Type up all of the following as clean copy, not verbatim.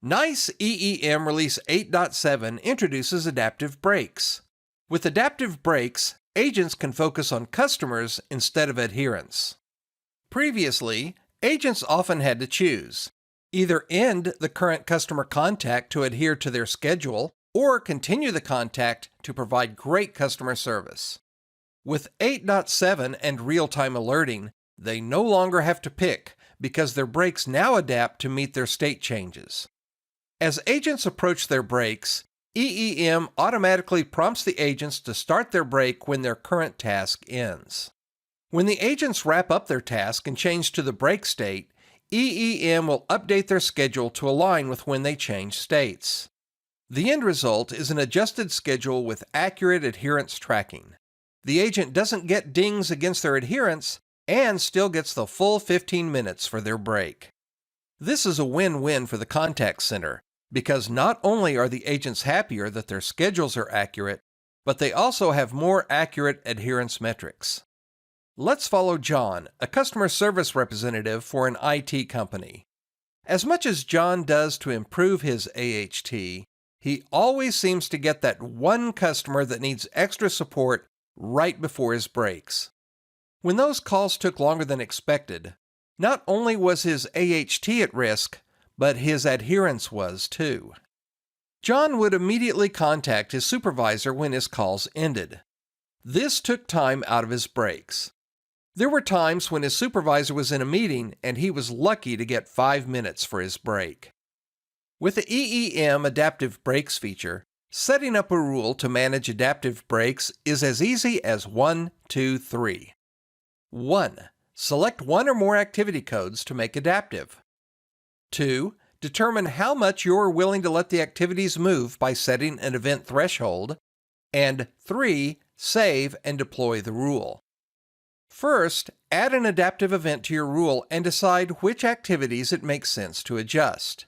NICE EEM Release 8.7 introduces adaptive brakes. With adaptive brakes, agents can focus on customers instead of adherents. Previously, agents often had to choose: either end the current customer contact to adhere to their schedule, or continue the contact to provide great customer service. With 8.7 and real-time alerting, they no longer have to pick because their brakes now adapt to meet their state changes. As agents approach their brakes, EEM automatically prompts the agents to start their brake when their current task ends. When the agents wrap up their task and change to the brake state, EEM will update their schedule to align with when they change states. The end result is an adjusted schedule with accurate adherence tracking. The agent doesn't get dings against their adherence and still gets the full 15 minutes for their break. This is a win-win for the contact center, because not only are the agents happier that their schedules are accurate, but they also have more accurate adherence metrics. Let's follow John, a customer service representative for an IT company. As much as John does to improve his AHT, he always seems to get that one customer that needs extra support right before his breaks. When those calls took longer than expected, not only was his AHT at risk, but his adherence was too. John would immediately contact his supervisor when his calls ended. This took time out of his breaks. There were times when his supervisor was in a meeting and he was lucky to get 5 minutes for his break. With the EEM Adaptive Brakes feature, setting up a rule to manage adaptive brakes is as easy as 1, 2, 3. 1. Select one or more activity codes to make adaptive. 2. Determine how much you're willing to let the activities move by setting an event threshold. And 3. Save and deploy the rule. First, add an adaptive event to your rule and decide which activities it makes sense to adjust.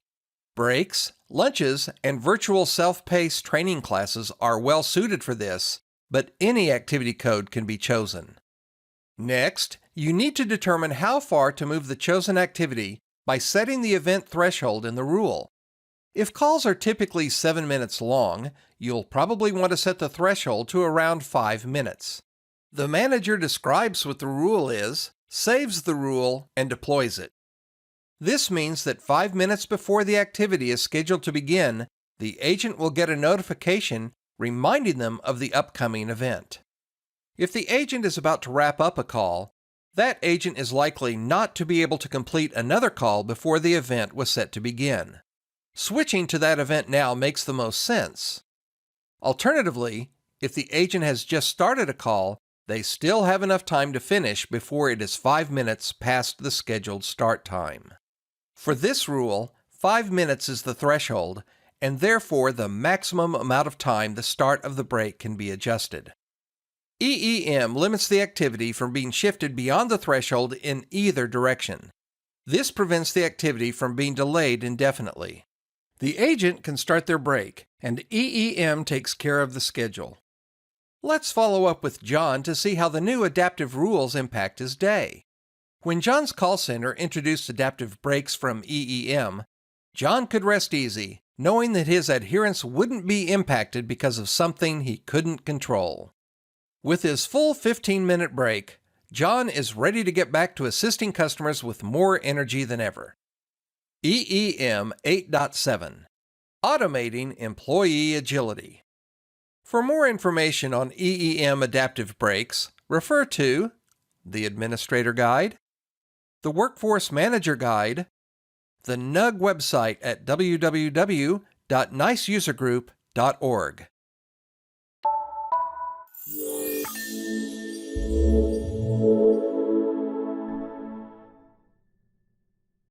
Breaks, lunches, and virtual self-paced training classes are well suited for this, but any activity code can be chosen. Next, you need to determine how far to move the chosen activity by setting the event threshold in the rule. If calls are typically 7 minutes long, you'll probably want to set the threshold to around 5 minutes. The manager describes what the rule is, saves the rule, and deploys it. This means that 5 minutes before the activity is scheduled to begin, the agent will get a notification reminding them of the upcoming event. If the agent is about to wrap up a call, that agent is likely not to be able to complete another call before the event was set to begin. Switching to that event now makes the most sense. Alternatively, if the agent has just started a call, they still have enough time to finish before it is 5 minutes past the scheduled start time. For this rule, 5 minutes is the threshold, and therefore the maximum amount of time the start of the break can be adjusted. EEM limits the activity from being shifted beyond the threshold in either direction. This prevents the activity from being delayed indefinitely. The agent can start their break, and EEM takes care of the schedule. Let's follow up with John to see how the new adaptive rules impact his day. When John's call center introduced adaptive brakes from EEM, John could rest easy, knowing that his adherence wouldn't be impacted because of something he couldn't control. With his full 15-minute break, John is ready to get back to assisting customers with more energy than ever. EEM 8.7 Automating Employee Agility. For more information on EEM Adaptive Brakes, refer to the Administrator Guide, the Workforce Manager Guide, the NUG website at www.niceusergroup.org.